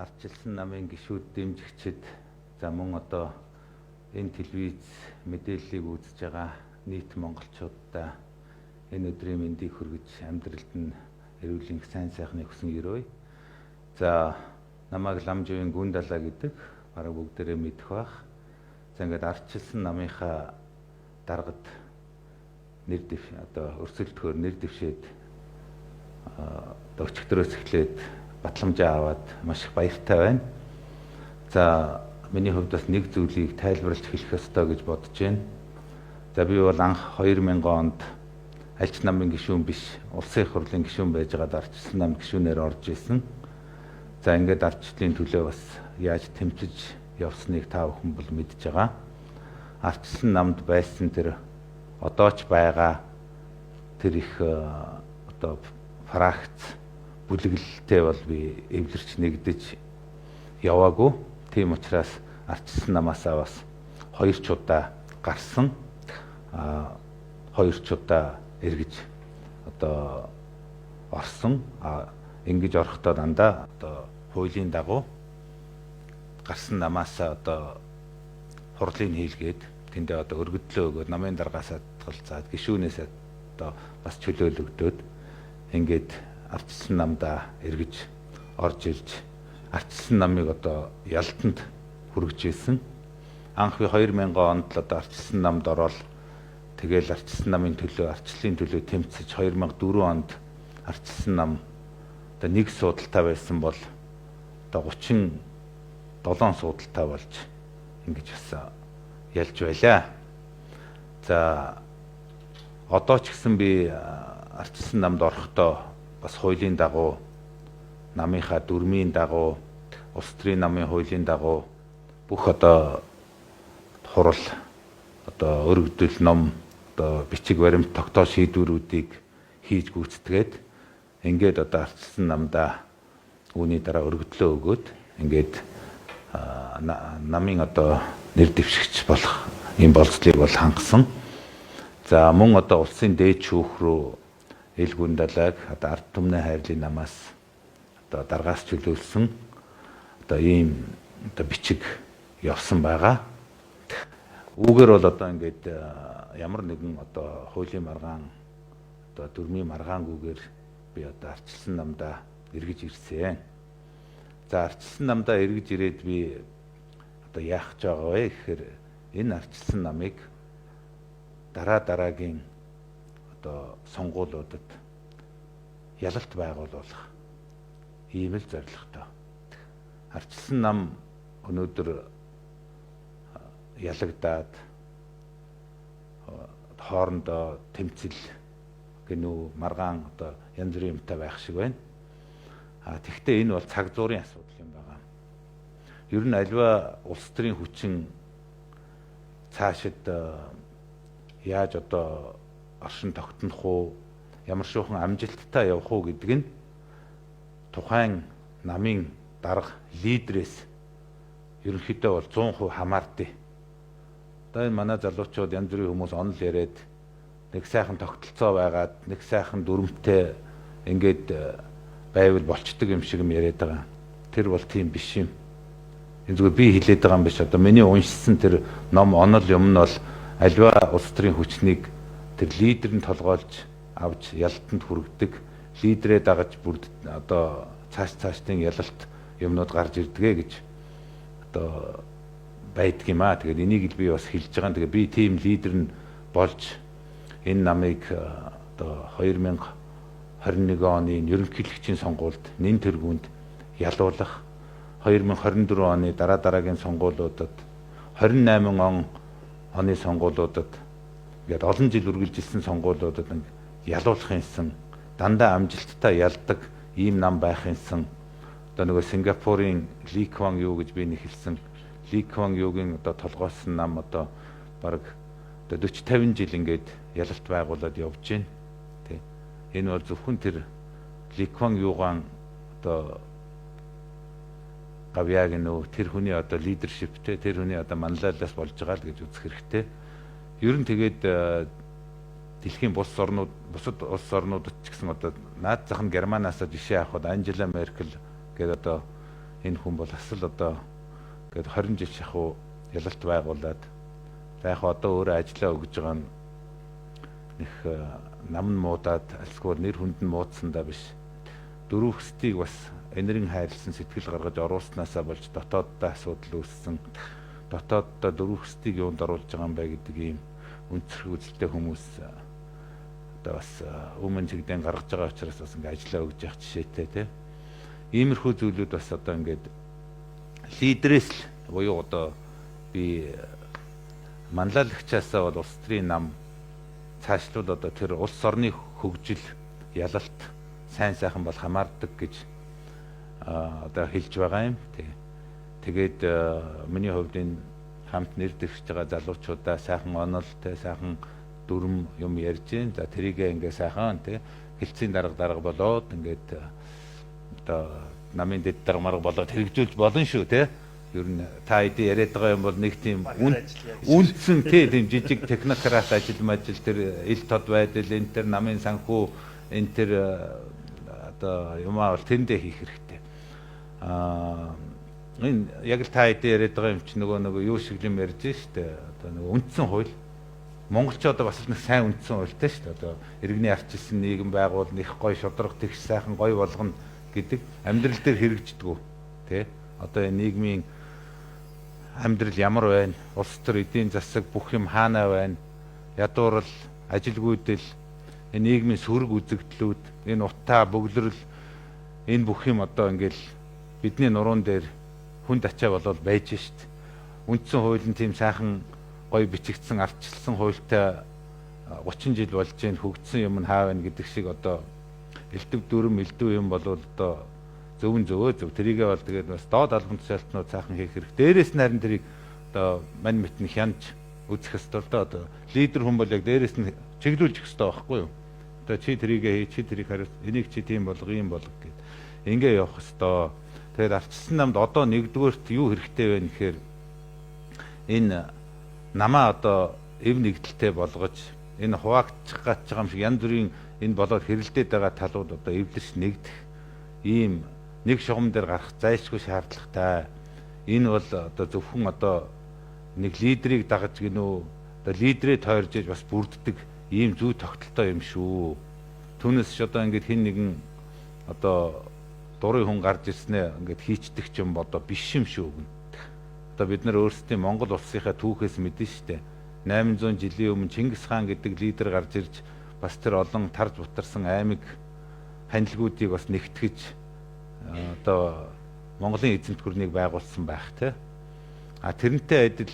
ардчилсан намын гишүүд дэмжигчид за мөн одоо энэ телевиз мэдээллийг үзэж байгаа нийт монголчуудаа энэ өдрийн мэндийг хүргэж амьдралд нь эрүүлийн сайн сайхныг хүсэн өрөөе. За намайг Ламжийн гүн далаа гэдэг бараг бүгдээрээ мэдэх бах. За ингээд ардчилсан намынхаа даргад нэр дэв одоо өрсөлдөхөөр нэр дэвшээд өчигдрөөс эхлээд батламжаа аваад маш их баяртай байна. За миний хувьд бас нэг зүйлийг тайлбарлаж хэлэх ёстой гэж бодож байна. За би бол анх 2000 онд альч намын гишүүн биш, улсын их хурлын гишүүн байж байгаад ардчилсан нам гишүүнээр орж исэн. За ингээд ардчлалын төлөө бас яаж тэмцэж явсныг та бүхэн бол мэдж байгаа. Ардчилсан намд байсан тэр одоо ч байгаа тэр их одоо фракц бүлэглэлтэй бол би эвлэрч нэгдэж яваагүй. Тийм учраас ардчилсан намаасаа бас 2 ч удаа гарсан, 2 ч удаа эргэж одоо орсон. Ингэж орохдоо дандаа одоо хуулийн дагуу гарсан намаасаа одоо хурлыг хийлгээд тэндээ одоо өргөдлөө өгөөд намын даргаасаа татгалзаад гишүүнээс одоо бас чөлөөлөгдөөд ингээд ардчилсан намдаа эргэж орж ирж ардчилсан намыг одоо ялтанд хүргэж ирсэн. Анх би 2000 онд л одоо ардчилсан намд ороод тэгэл ардчилсан намын төлөө ардчлалын төлөө тэмцэж 2004 онд ардчилсан нам одоо нэг суудалтай байсан бол одоо 37 суудалтай болж ингэж бас ялж байлаа. За одоо ч гэсэн би ардчилсан намд орохдоо бас хуулийн дагуу намынхаа дүрмийн дагуу улс төрийн намын хуулийн дагуу бүх одоо хурал одоо өргөдөл ном одоо бичиг баримт тогтоох шийдвэрүүдийг хийж гүйцэтгээд ингээд одоо ардчилсан намдаа үүний дараа өргөдлөө өгөөд ингээд намын одоо нэр дэвшигч болох ийм болцлыг бол хангасан. За мөн одоо улсын дээд шүүх рүү эл гүн далайг одоо ард түмний хайрлын намаас одоо даргаас чөлөөлсөн одоо ийм одоо бичиг явсан байгаа. Үүгээр бол одоо ингээд ямар нэгэн одоо хуулийн маргаан одоо дүрмийн маргаангүйгээр би одоо ардчилсан намдаа эргэж ирсэн. За ардчилсан намдаа эргэж ирээд би одоо яах гэж байгаа вэ гэхээр энэ ардчилсан намыг дараагийн одоо сонгуулиудад ялалт байгуулах ийм л зорилготой. Ардчилсан нам өнөөдөр ялагдаад хоорондоо тэмцэл гэнүү маргаан одоо янз бүрийн юмтай байх шиг байна. Тэгэхдээ энэ бол цаг зуурын асуудал юм байна. Ер нь альва улс төрийн хүчин цаашид яаж одоо оршин тогтнох уу, ямар шуухан амжилттай явах уу гэдэг нь тухайн намын дарга лидерээс ерөнхийдөө бол 100% хамаардаг. Одоо энэ манай залуучууд янз бүрийн хүмүүс онол яриад нэг сайхан тогтолцоо байгаад нэг сайхан дүрмтэй ингээд байвал болчдөг юм шиг юм яриад байгаа. Тэр бол тийм биш юм. Энэ зүгээр би хэлээд байгаа юм биш. Одоо миний уншсан тэр ном онол юм нь бол альва улс төрийн хүчнийг тэр лидер нь толгойлж авч ялтанд хүргэдэг, лидерээ дагаж бүр одоо цаашдын ялалт юмнууд гарч ирдгээ гэж одоо байдаг юм аа. Тэгээд энийг л би бас хэлж байгаа. Тэгээд би тийм лидер нь болж энэ намыг одоо 2021 оны ерөнхийлөгчийн сонгуульд нэн тэргуунд ялуулах, 2024 оны дараагийн сонгуулиудад 28 оны сонгуулиудад ингээд олон жил үргэлжилсэн сонгуулиудад ялуулахынсан дандаа амжилттай ялдаг ийм нам байхынсан одоо нөгөө Сингапурын Ли Кван Ю гэж би нэхэлсэн Ли Кван Югийн одоо толгойсон нам одоо бараг одоо 40-50 жил ингээд ялалт байгуулад явж байна. Тэ. Энэ бол зөвхөн тэр Ли Кван Югаан одоо гавьяаг нөө тэр хүний одоо лидершиптэй тэр хүний одоо манлайлалаас болж байгаа л гэж үзэх хэрэгтэй. Ер нь тэгээд дэлхийн бусад улс орнуудад ч гэсэн одоо наад зах нь Германаас жишээ авахад Анжела Меркель гэдэг одоо энэ хүн бол асал одоо гээд 20 жил шахуу ялалт байгуулад яг одоо өөрөө ажиллаа өгж байгаа нь их нам нь муудаад альсгүй нэр хүнд нь муудсандаа биш. Дөрөв хөстийг бас энэрийн хайрлсан сэтгэл гаргаж оруулснаасаа болж дотооддоо асуудал үүссэн. Дотооддоо дөрөв хөстийг юунд оруулж байгаа юм бэ гэдэг ийм үнцэрх үзэлтэй хүмүүс одоо бас өмнө чигдэн гаргаж байгаа учраас бас ингээ ажиллаа өгж явах жишээтэй тийм. Иймэрхүү зүйлүүд бас одоо ингээд лидерээс л буюу одоо би манлайлагчаасаа бол улс төрийн нам цаашлуул одоо тэр улс орны хөгжил ялалт сайн сайхан бол хамаардаг гэж одоо хэлж байгаа юм. Тэгээд миний хувьд энэ хамт нэр дэвшиж байгаа залуучуудаа сайхан онолтой сайхан дүрм юм ярьж гин. За тэрийгээ ингээ сайхан хэлцийн дарга болоод ингээд одоо намын дэд дарга болоод хэрэгжүүлж болно шүү те. Ер нь та хэдий яриад байгаа юм бол нэг тийм үндсэн тийм жижиг технократ ажил тэр ил тод байдал энэ тэр намын санхүү энэ тэр одоо юмаа бол тэндээ хийх хэрэгтэй. Энэ яг л та хэдий яриад байгаа юм чи нөгөө юу шиг юм ярьж штэ. Одоо нөгөө үндсэн хууль монголчууд бас нэг сайн үндсэн хуультай штэ. Одоо иргэний арчилсан нийгэм байгуул их гой шудраг тэгш сайхан гой болгоно гэдэг амьдрал дээр хэрэгждэг тий. Одоо энэ нийгмийн амьдрал ямар байна? Улс төр эдийн засаг бүх юм хаана байна? Ядуурл, ажилгүйдэл, энэ нийгмийн сөрөг үзэгдлүүд, энэ утаа, бөглөрөл энэ бүх юм одоо ингээл бидний нуруунд дээр хүнд ачаа болоод байж шít. Үндсэн хууль нь тийм сайхан гой бичигдсэн, ардчилсан хуультай 30 жил болж гэн хөгжсөн юм хаа байна гэдэг шиг одоо элдв дүрм элдв юм бол одоо зөв тэрийгээ бол тэгээд бас доод албан тушаалтнууд цаахан хийх хэрэг. Дээрээс нь харин тэрийг одоо мань мэтн хянаж үзэх ёстой л доо. Одоо лидер хүн бол яг дээрээс нь чиглүүлж ёстой байхгүй юу? Одоо чи тэрийгээ хий, чи тэрийг хариуц, энийг чи тийм болго, ийм болго гэд. Ингээ явах ёстой. Тэгээд арчилсан намд одоо нэгдүгээрт юу хэрэгтэй вэ гэхээр энэ намаа одоо эв нэгдэлтэй болгож энэ хуваагдчих гаж байгаа юм шиг янз бүрийн энэ болоод хэрэлдээд байгаа талууд одоо эвлэрч нэгдэх ийм нэг шугам дээр гарах зайлшгүй шаардлагатай. Энэ бол одоо зөвхөн одоо нэг лидерийг дагаж гинөө одоо лидерээ тойрж иж бас бүрддэг ийм зүй тогтолтой юм шүү. Түүнээс ч одоо ингээд хэн нэгэн одоо дурын хүн гарч ирснээ ингээд хийчдэг ч юм одоо биш юм шүү. Одоо бид нар өөрсдийн Монгол улсынхаа түүхээс мэдэн штэ. 800 жилийн өмнө Чингис хаан гэдэг лидер гарч ирж бас тэр олон тарж бутарсан аймаг ханилгуудыг бас нэгтгэж одоо Монголын эзэнт гүрнийг байгуулсан байх тий. А тэрнтэй адил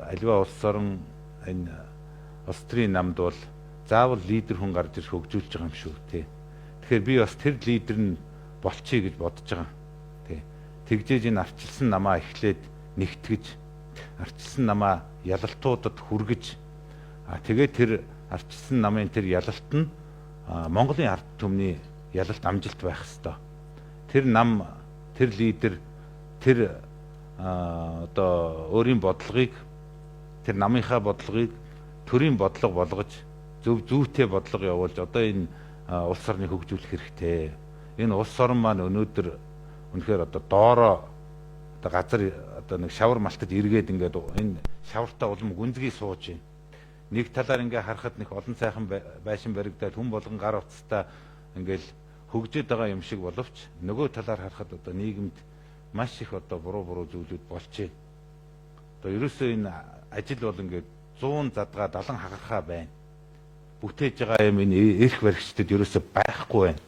аливаа улс орон энэ улс төрийн намд бол заавал лидер хүн гарч ирэх хөгжүүлж байгаа юм шүү тий. Тэгэхээр би бас тэр лидер нь болчихъя гэж бодож байгаа. Тий. Тэгжээж энэ арчилсан намаа эхлээд нэгтгэж арчилсан намаа ялалтуудад хүргэж тэгээд тэр арчилсан намын тэр ялалт нь Монголын ард түмний ялалт амжилт байх ёстой. Тэр нам, тэр лидер, тэр одоо өөрийн бодлогыг, тэр намынхаа бодлогыг төрийн бодлого болгож зүйтэй бодлого явуулж одоо энэ улс орныг хөгжүүлэх хэрэгтэй. Энэ улс орн маань өнөөдөр үнэхээр одоо доороо одоо газар одоо нэг шавар малтад эргээд ингээд энэ шавартаа улам гүнзгий сууж байна. Нэг талаар ингээ харахад нэг олон сайхан байшин баригдаад хүн болгон гар утстай ингээл хөгжөөд байгаа юм шиг боловч нөгөө талаар харахад одоо нийгэмд маш их одоо буруу зүйлүүд болж байна. Одоо ерөөсөө энэ ажил бол ингээд 100 задгаа 70 хагархаа байна. Бүтээж байгаа юм энэ эрх баригчдад ерөөсөө байхгүй байна.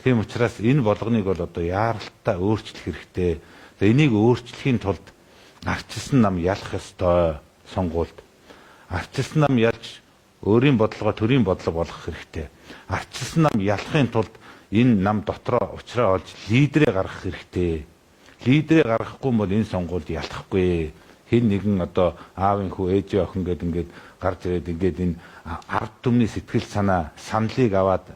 Тийм учраас энэ болгоныг бол одоо яаралтай өөрчлөх хэрэгтэй. Энийг өөрчлөхийн тулд арчилсан нам ялах ёстой сонгуульд. Арчилсан нам ялж өөрийн бодлогоо төрийн бодлого болгох хэрэгтэй. Арчилсан нам ялахын тулд энэ нам дотроо уучраа олж лидерээ гаргах хэрэгтэй. Лидерээ гаргахгүй бол энэ сонгуульд ялахгүй. Хэн нэгэн одоо аавын хүү ээжийн охин гэдэг ингээд гарч ирээд ингээд энэ ард түмний сэтгэл санаа саналыг аваад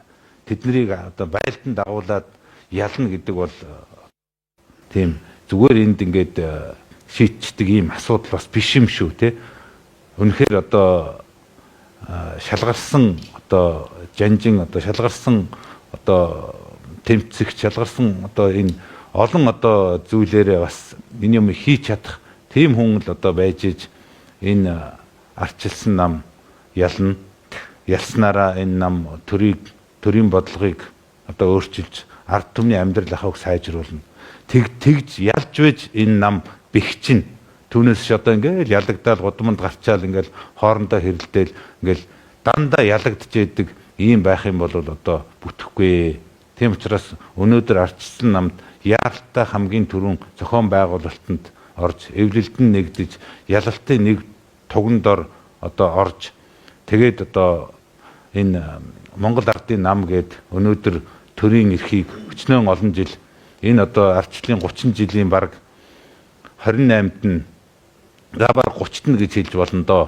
тэднийг одоо байлдан дагуулад ялна гэдэг бол тийм зүгээр энд ингээд шийдчихдэг ийм асуудал бас биш юм шүү те. Үнэхээр одоо шалгарсан одоо жанжин одоо шалгарсан одоо тэмцэх шалгарсан одоо энэ олон одоо зүйлээрээ бас энэ юм хийж чадах тийм хүн л одоо байж иж энэ ардчилсан нам ялна. Ялснараа энэ нам төрийн бодлогыг одоо өөрчилж ард түмний амьдрал ахуйг сайжруулна. Тэгж ялж байж энэ нам бэхжин. Түүнээс ч одоо ингээл ялагдаад гудамд гарчаал ингээл хоорондоо хэрэлдээл ингээл дандаа ялагдж идэг ийм байх юм бол одоо бүтэхгүй. Тийм учраас өнөөдөр ардчилсан намд яаралтай хамгийн түрүүн зохион байгуулалтанд орж эвлэлдэн нэгдэж ялалтын нэг тугандор одоо орж тэгээд одоо энэ Монгол ардын нам гээд өнөөдөр төрийн эрхийг өчнөн олон жил энэ одоо ардчлалын 30 жилийн бараг 28-нд нь бараг 30-т гэж хэлж болно доо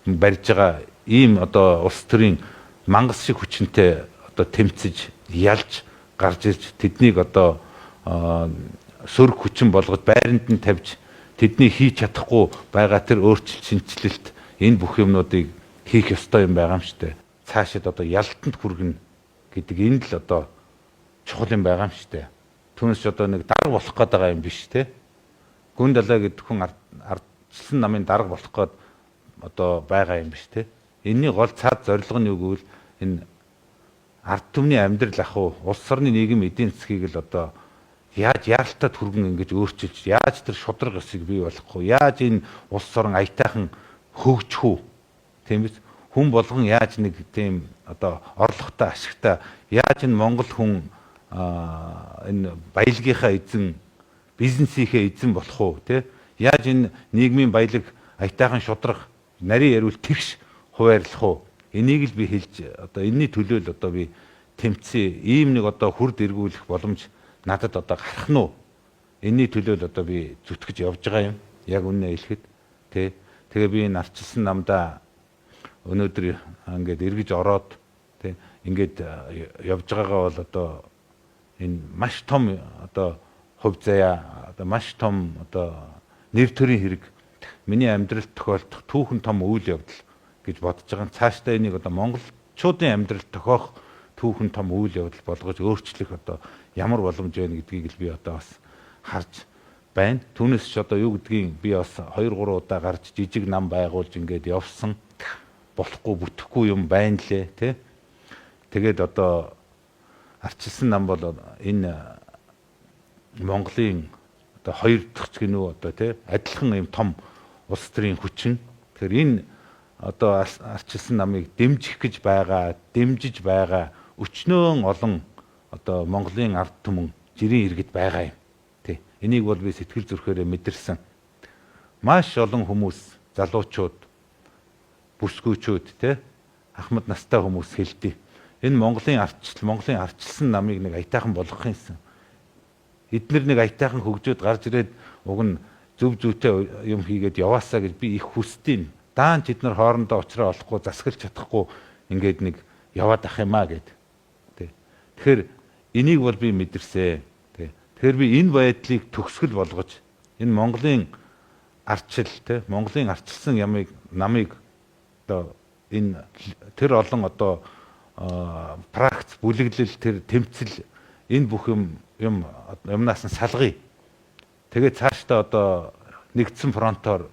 барьж байгаа ийм одоо улс төрийн мангас шиг хүчинтэй одоо тэмцэж ялж гарч ирж тэднийг одоо сөрөг хүчин болгож байранд нь тавьж тэдний хийж чадахгүй байгаа тэр өөрчлөлт шинжилэлт энэ бүх юмнуудыг хийх ёстой юм байгаа юм штэ. Цаашид одоо ялтанд хүргэнэ гэдэг энэ л одоо чухал юм байгаа юм штэ. Түүнээс ч одоо нэг дарга болох гээд байгаа юм биш те. Гүн далай гэдэг хүн ардчилсан намын дарга болох гээд одоо байгаа юм биш те. Энийний гол цаад зорилго нь юу гэвэл энэ ард түмний амьдрал ахуй улс орны нийгэм эдийн засгийг л одоо яаж яаралтай түргэн ингэж өөрчилж яаж тэр шудраг ёсыг бий болохгүй яаж энэ улс орн аятайхан хөгжих үү тийм биз хүн болгон яаж нэг тийм одоо орлоготой ашигтай яаж энэ монгол хүн энэ баялагийнхаа эзэн бизнесийнхээ эзэн болох уу те яаж энэ нийгмийн баялаг аятайхан шудраг нарийн ярил тэгш хуваарлах уу энийг л би хэлж одоо энэний төлөө л одоо би тэмцээ ийм нэг одоо хүрд эргүүлэх боломж надад одоо гарах нь уу энэний төлөө л одоо би зүтгэж явж байгаа юм яг үнэ хэлэхэд тий тэгээ би энэ ардчилсан намдаа өнөөдөр ингээд эргэж ороод тий ингээд явж байгаагаа бол одоо энэ маш том одоо хувь заяа одоо маш том одоо нэр төрийн хэрэг миний амьдралд тохиолдох түүхэн том үйл явдал гэж бодож байгаа. Цаашдаа энийг одоо монголчуудын амьдралд тохиох түүхэн том үйл явдал болгож өөрчлөх одоо ямар боломж байна гэдгийг л би одоо бас харж байна. Түүнээс ч одоо юу гэдгийг би бас 2 3 удаа гарч жижиг нам байгуулж ингээд явсан. Болохгүй бүтэхгүй юм байна лээ тий. Тэгээд одоо ардчилсан нам бол энэ Монголын одоо 2 дахь ч гинөө одоо тий адилхан юм том улс төрийн хүчин. Тэгэхээр энэ одоо ардчилсан намыг дэмжих гэж байгаа, дэмжиж байгаа өчнөөн олон одоо Монголын ард түмэн жирийн иргэд байгаа юм. Тий. Энийг бол би сэтгэл зүрхээрээ мэдэрсэн. Маш олон хүмүүс, залуучууд, бүсгүйчүүд тий ахмад настай хүмүүс хэлдэг. Энэ Монголын ардчилсан намыг нэг аятайхан болгох юмсан. Эднэр нэг аятайхан хөгжөөд гарч ирээд уг нь зөв зүйтэй юм хийгээд яваасаа гэж би их хүсдیں۔ Даан ч эднэр хоорондоо уулзраа олохгүй засгалж чадахгүй ингээд нэг яваад ах юмаа гэд. Тэгэхээр энийг бол би мэдэрсэ. Тэгэхээр би энэ байдлыг төгсгөл болгож энэ Монголын ардчил Монголын ардчилсан намыг одоо энэ тэр олон одоо пракц бүлэглэл тэр тэмцэл энэ бүх юмнаас нь салгая. Тэгээд цаашдаа одоо нэгдсэн фронтоор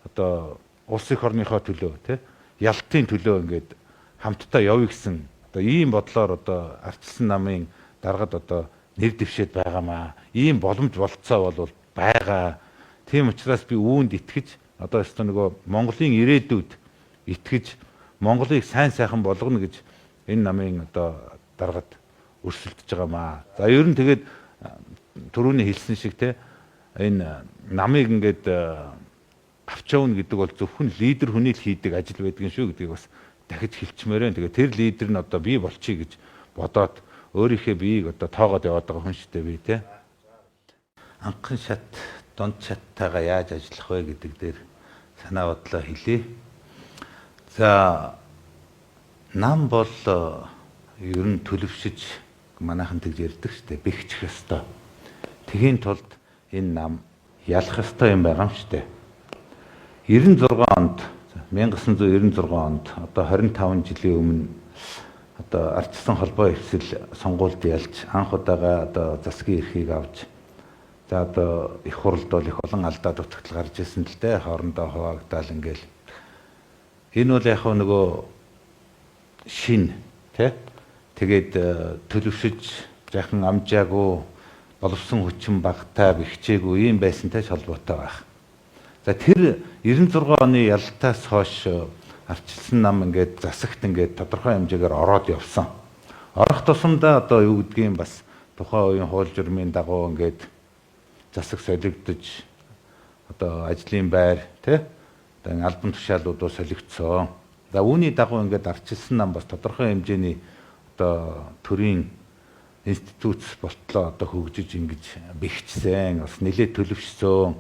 одоо улс их орныхоо төлөө ялтын төлөө ингээд хамтдаа явъя гэсэн одоо ийм бодлоор одоо ардчилсан намын даргад одоо нэр дэвшээд байгаамаа. Ийм боломж болцоо бол байгаа. Тийм учраас би үүнд итгэж одоо өөртөө нөгөө Монголын ирээдүйд итгэж Монголыг сайн сайхан болгоно гэж энэ намын одоо даргад өрсөлдөж байгаамаа. За ер нь тэгээд түрүүний хэлсэн шиг энэ намыг ингээд авчаавна гэдэг бол зөвхөн лидер хүний л хийдэг ажил байдгийн шүү гэдгийг бас дахиж хэлчмээр байна. Тэгээ тэр лидер нь одоо би болчихъя гэж бодоод өөрийнхөө биеийг одоо тоогоод яваад байгаа хүн шүү дээ би тий. Анхан шат, дунд шаттайгаа яаж ажиллах вэ гэдэг дээр санаа бодлоо хэлье. За нам бол ер нь төлөвшөж манайхан тэгж ярьдаг шүү дээ. Бэхжих ёстой. Тэхийн тулд энэ нам ялах ёстой юм байгаа юм шүү дээ. 96 онд 1996 онд одоо 25 жилийн өмнө одоо ардчилсан холбоо эвсэл сонгуульд ялж анх удаага одоо засгийн эрхийг авч За одоо их хурлд бол их олон алдаа дутагдал гарч ирсэн л дээ, хоорондоо хуваагдаал ингээл. Энэ бол яг нөгөө шин тий. Тэгээд төлөвшөж яхан амжаагүй боловсон хүчин багтаа бэхжээгүй юм байсантай холбоотой байх. За тэр 96 оны ялтаас хойш арчилсан нам ингээд засагт ингээд тодорхой хэмжээгээр ороод явсан. Орох тусамдаа одоо юу гэдгийг бас тухайн үеийн хууль журмын дагуу ингээд засаг солигдож одоо ажлын байр тий одоо албан тушаалуудаа солигдсон. За үүний дагуу ингээд арчилсан нам бас тодорхой хэмжээний одоо төрийн институт болтлоо одоо хөгжиж ингэж бэхжсэн бас нэлээд төлөвшсөн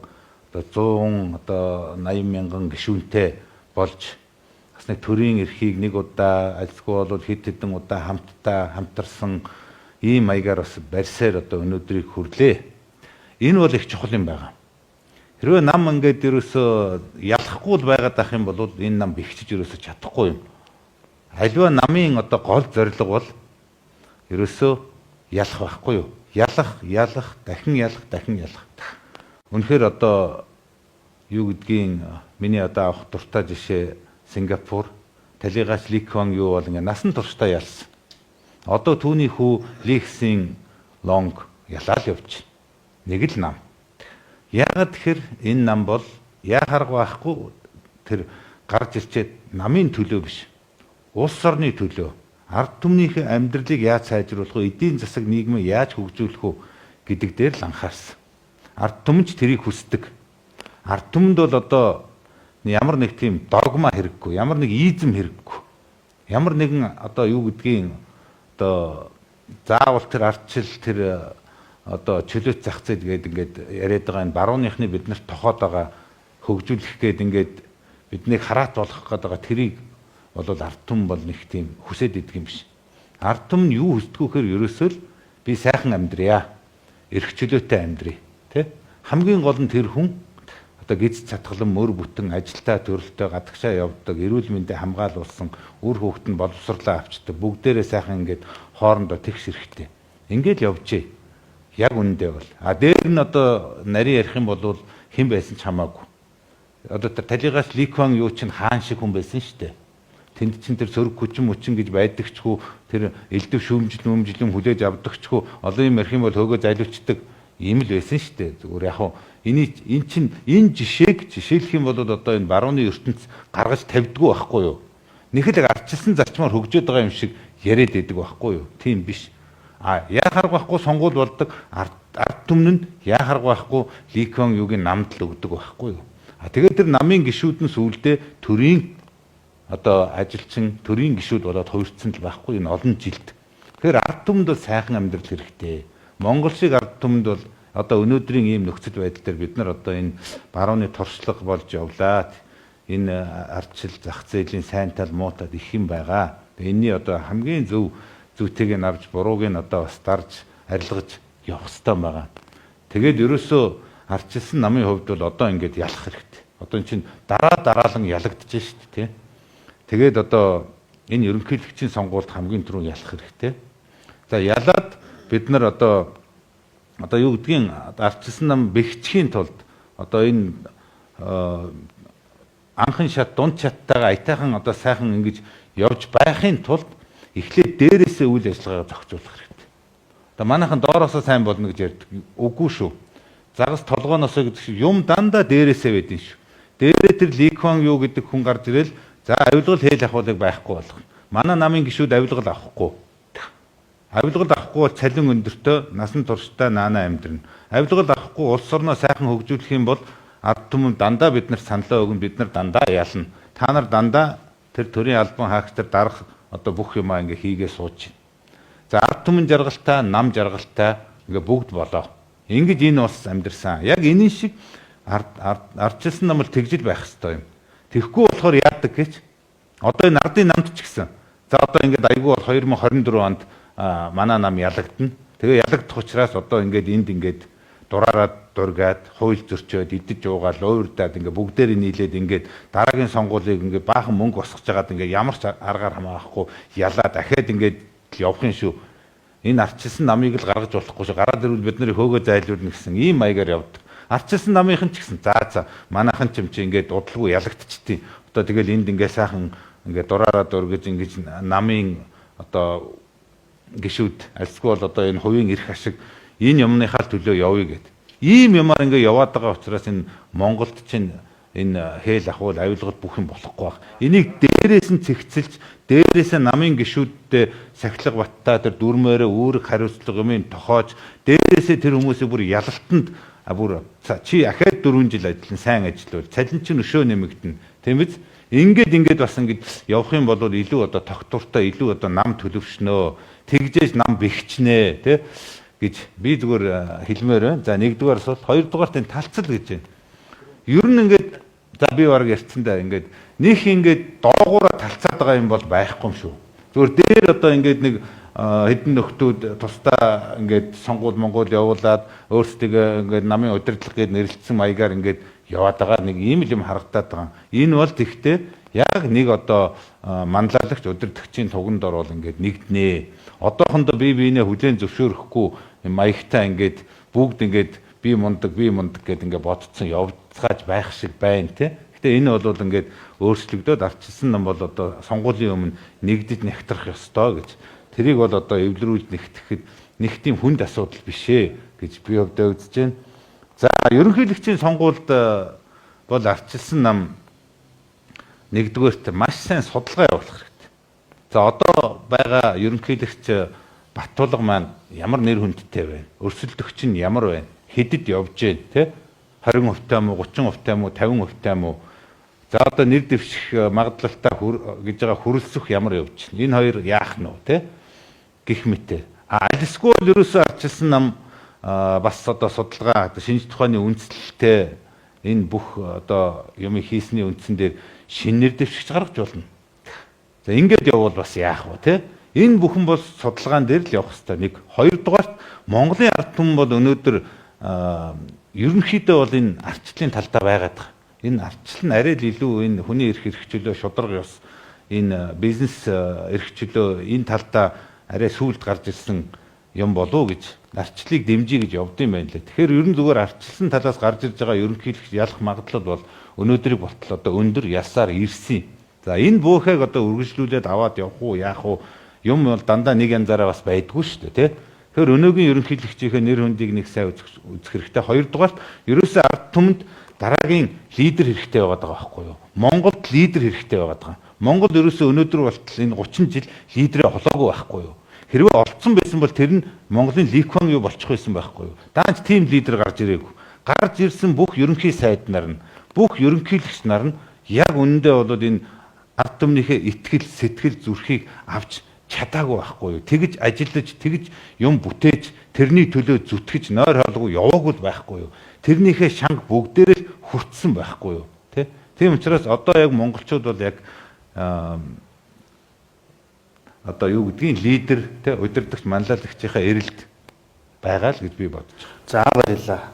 одоо 100 одоо 80 мянган гишүүнтэй болж бас нэг төрийн эрхийг нэг удаа альсгүй бол хэд хэдэн удаа хамтарсан ийм маягаар бас барьсаар одоо өнөөдрийг хүрлээ. Энэ бол их чухал юм байна. Хэрвээ нам ингээд ерөөсөө ялахгүй л байгаад ах юм бол энэ нам бэхжиж ерөөсөө чадахгүй юм. Аливаа намын одоо гол зорилго бол ерөөсөө ялах байхгүй юу? Ялах, дахин ялах. Үнэхээр одоо юу гэдгийг миний одоо авах дуртай жишээ Сингапур, талигаач Ли Куан Ю бол ингээ насан туршдаа ялсан. Одоо түүний хүү Ли Хсин Лонг ялаад явж. Нэг л нам. Яагаад тэгэхээр энэ нам бол яа харга байхгүй тэр гарч ирчээд намын төлөө биш. Улс орны төлөө. Ард түмнийхээ амьдралыг яаж сайжруулах вэ? Эдийн засаг нийгмийг яаж хөгжүүлэх вэ гэдэг дээр л анхаарсан. Ард түмэн ч тэрийг хүсдэг. Ард түмэнд бол одоо ямар нэг тийм догма хэрэггүй, ямар нэг изм хэрэггүй. Ямар нэгэн одоо юу гэдгийг одоо заавал тэр ардчил тэр одоо чөлөөт зах зээл гэдэг ингээд яриад байгаа энэ барууныхны биднэрт тохоод байгаа хөгжүүлэх гээд ингээд биднийг хараат болгох гээд байгаа тэрийг бол ард түмэн бол нэг тийм хүсээд идэх юм биш. Ард түмэн юу хүсдэггүйхээр ерөөсөө л би сайхан амьдрья. Эрх чөлөөтэй амьдрья. Тэ? Хамгийн гол нь тэр хүн одоо гиз цатгалан мөр бүтэн ажилтаа төрөлтөө гадагшаа явдаг, эрүүл мэндийг хамгаалуулсан, үр хүүхэд нь боловсрлоо авчдаг. Бүгдээрээ сайхан ингээд хоорондоо тэгш эрэхтэй. Ингээд явжээ. Яг үнэндээ бол. Дээр нь одоо нарийн ярих юм бол хэн байсан ч хамаагүй. Одоо тэр талигаас Ли Куан Ю чинь хаан шиг хүн байсан шүү дээ. Тэнд чинь тэр сөрөг хүчин мөчин гэж байдагчгүй тэр элдв шүүмжлэн хүлээж авдагчгүй олон юм ярих юм бол хөөгөө залиучдаг ийм л байсан шүү дээ. Зүгээр яг энэ жишээг жишээлэх юм бол одоо энэ барууны ертөнц гаргаж тавьдгүй байхгүй юу? Нэг л арчилсан зарчмаар хөгжөөд байгаа юм шиг яриад байдаг байхгүй юу? Тийм биш. Яа харга байхгүй сонгуул болдог ард түмэн нь яа харга байхгүй Ли Куан Югийн намд л өгдөг байхгүй юу? Тэгээд тэр намын гишүүд нь сүүлдээ төрийн одоо ажилчин төрийн гишүүд болоод хувирцсан л байхгүй энэ олон жилд. Тэгэхээр ард түмэнд бол сайхан амьдрал хэрэгтэй. Монгол шиг ард түмэнд бол одоо өнөөдрийн ийм нөхцөл байдал дээр бид нар одоо энэ барууны туршлага болж явлаа. Энэ ардчил зах зээлийн сайн тал муу тал их юм байгаа. Энийний одоо хамгийн зүйтэйг нь авч бурууг нь одоо бас дарж арилгаж явах хэрэгтэй байгаа. Тэгээд ерөөсөө ардчилсан намын хувьд бол одоо ингээд ялах хэрэгтэй. Одоо эн чинь дараалан ялагдаж шүү дээ, тийм. Тэгээд одоо энэ ерөнхийлөгчийн сонгуульд хамгийн түрүү ялах хэрэгтэй. За ялаад бид нар одоо юу гэдгийг ардчилсан нам бэхжихийн тулд одоо энэ анхан шат дунд чаттайгаа аятайхан одоо сайхан ингэж явж байхын тулд эхлээд дээрээсээ үйл ажиллагаа зохицуулах хэрэгтэй. Одоо манайхан доороосоо сайн болно гэж ярьдаг. Үгүй шүү. Загас толгооноосоо гэдэг шиг юм дандаа дээрээсээ байдэн шүү. Дээрээ тэр Ли Куан Ю гэдэг хүн гарч ирэл за авилгал хэл ахуулыг байхгүй болгох. Манай намын гишүүд авилгал авахгүй. Авилгал авахгүй бол цалин өндөртөө насан туршдаа наана амьдрна. Авилгал авахгүй улс орноо сайхан хөгжүүлэх юм бол ард түмэн дандаа бид нар саналаа өгнө, бид нар дандаа ялна. Та нар дандаа тэр төрийн албан хаагчдаар дарах одоо бүх юмаа ингээ хийгээ сууж байна. За ард түмэн жаргалтай, нам жаргалтай ингээ бүгд болоо. Ингэж энэ улс амьдрсан. Яг энэ шиг ардчилсан нам бол тэгжил байх хэрэгтэй юм. Тэгэхгүй болохоор яадаг гэж одоо энэ ардын намд ч гэсэн за одоо ингээд айгүй бол 2024 онд манай нам ялагдана. Тэгээ ялагдах учраас одоо ингээд энд ингээд дураараад дургаад хууль зөрчөөд идэж уугаал уурдаад ингээд бүгдээрээ нийлээд ингээд дараагийн сонгуулийг ингээд баахан мөнгө босгож байгаад ингээд ямар ч аргаар хамаахгүй ялаа дахиад ингээд явах юм шүү. Энэ ардчилсан намыг л гаргаж болохгүй шүү. Гараад ирвэл бид нарыг хөөгөө зайлуулна гэсэн ийм маягаар явдаг. Ардчилсан намынхан ч гэсэн за манайхан ч юм чи ингээд удалгүй ялагдчихтий. Одоо тэгэл энд ингээд сайхан ингээд дураараа дургэж ингэж намын одоо гişүүд альсгүй бол одоо энэ хувийн эрх ашиг энэ юмныхаа төлөө явъя гэд. Ийм юмар ингээд яваад байгаа учраас энэ Монголд чинь энэ хээл ахуул авилгал бүх юм болохгүй баг. Энийг дээрээс нь цэгцэлж, дээрээс нь намын гişүүдтэй сахилга баттай тэр дүрмээрээ үүрэг хариуцлага юмын тохоож, дээрээсээ тэр хүмүүсийг бүр ялалтанд бүр чи ахаад 4 жил ажиллан сайн ажиллавал цалин чинь өшөө нэмэгдэнэ. Тийм биз? Ингээд бас ингэж явах юм бол илүү одоо тогтвортой, илүү одоо нам төлөвшнөө, тэгжээж нам бэхжнэ, тий гэж би зүгээр хэлмээр байна. За нэгдүгээр асуулт, хоёрдугаарт энэ талцал гэж байна. Ер нь ингээд за би бараг ярьцсандаа ингээд нэг ингээд доогуура талцаад байгаа юм бол байхгүй юм шүү. Зүгээр дээр одоо ингээд нэг хэдэн нөхдүүд тусдаа ингээд сонгуул Монгол явуулаад өөрсдөө ингээд намын удирдлага гээд нэрлэлсэн маягаар ингээд яваад байгаа нэг ийм л юм харагдаад байгаа. Энэ бол тэгтээ яг нэг одоо манлайлагч удирдагчийн туганд орвол ингээд нэгднэ. Одоохондоо бие биенээ хүлээн зөвшөөрөхгүй маягтай ингээд бүгд ингээд би мундаг гэд ингээд бодцсон явцгааж байх шиг байна тий. Гэтэ энэ бол ингээд өөрчлөгдөөд ардчилсан нам бол одоо сонгуулийн өмнө нэгдэж нэгтрах ёстой гэж. Тэрийг бол одоо эвлэрүүлж нэгтгэхэд нэг тийм хүнд асуудал биш ээ гэж би өвдөө үзэж байна. За ерөнхийлөгчийн сонгуульд бол ардчилсан нам нэгдүгээрт маш сайн судалгаа явуулах хэрэгтэй. За одоо байгаа ерөнхийлөгч Баттулга маань ямар нэр хүндтэй байна? Өрсөлдөгч нь ямар байна? Хэдэд явж байна те? 20% таа мó 30% таа мó 50% таа мó. За одоо нэр дэвших магадлалтай гэж байгаа хөрөлсөх ямар явж байна? Энэ хоёр яах нь вэ те? Гэх мэт. Альсгүй л ерөөсөө ардчилсан нам бас одоо судалгаа шинж тухааны үндэслэлтэй энэ бүх одоо юм хийсний үндсэн дээр шинээр дэвшигч гаргаж болно. За ингээд явбал бас яах вэ те? Энэ бүхэн бол судалгаан дээр л явах хэрэгтэй. Нэг хоёрдугаарт Монголын ард түмэн бол өнөөдөр ерөнхийдөө бол энэ ардчлалын талдаа байгаад байгаа. Энэ ардчлал нь арай л илүү энэ хүний эрх хэрэгчлөө, шударга ёс, энэ бизнес эрхчлөө энэ талдаа арай сүүлд гарч ирсэн юм болов уу гэж ардчлалыг дэмжиж гэж явд юм байна лээ. Тэгэхээр ер нь зүгээр ардчилсан талаас гарч ирж байгаа ерөнхийлөгч ялах магадлал бол өнөөдрийг болтол одоо өндөр ясаар ирсэн. За энэ бүхээг одоо үргэлжлүүлээд аваад явах уу, яах уу юм бол дандаа нэг янзаараа бас байдгүй шүү дээ, тий. Тэгэхээр өнөөгийн ерөнхийлөгчийнхээ нэр хүндийг нэг сайн үзэх хэрэгтэй. Хоёрдугаарт ерөөсөө ард түмэнд дараагийн лидер хэрэгтэй байгаад байгаа байхгүй юу? Монголд лидер хэрэгтэй байгаад байгаа. Монгол ерөөсөө өнөөдөр болтол энэ 30 жил лидерээ олоогүй байхгүй юу? Хэрвээ олцсон байсан бол тэр нь Монголын Ликван юу болчих байсан байхгүй юу? Даанч тийм лидер гарч ирээгүй. Гарч ирсэн бүх ерөнхий сайд нар нь, бүх ерөнхийлөгч нар нь яг үнэндээ бол энэ ард түмнийхээ итгэл, сэтгэл зүрхийг авч чадаагүй байхгүй юу? Тэгж ажиллаж, тэгж юм бүтээж, тэрний төлөө зүтгэж нойр хоолгүй яваагүй байхгүй юу? Тэрнийхээ шанг бүгдээрээ л хүртсэн байхгүй юу? Тэ? Тийм учраас одоо яг монголчууд бол яг одоо юу гэдгийг лидер, тэ удирдагч, манлайлагчийнхаа эрэлт байгаа л гэж би бодож байна. За баярлалаа.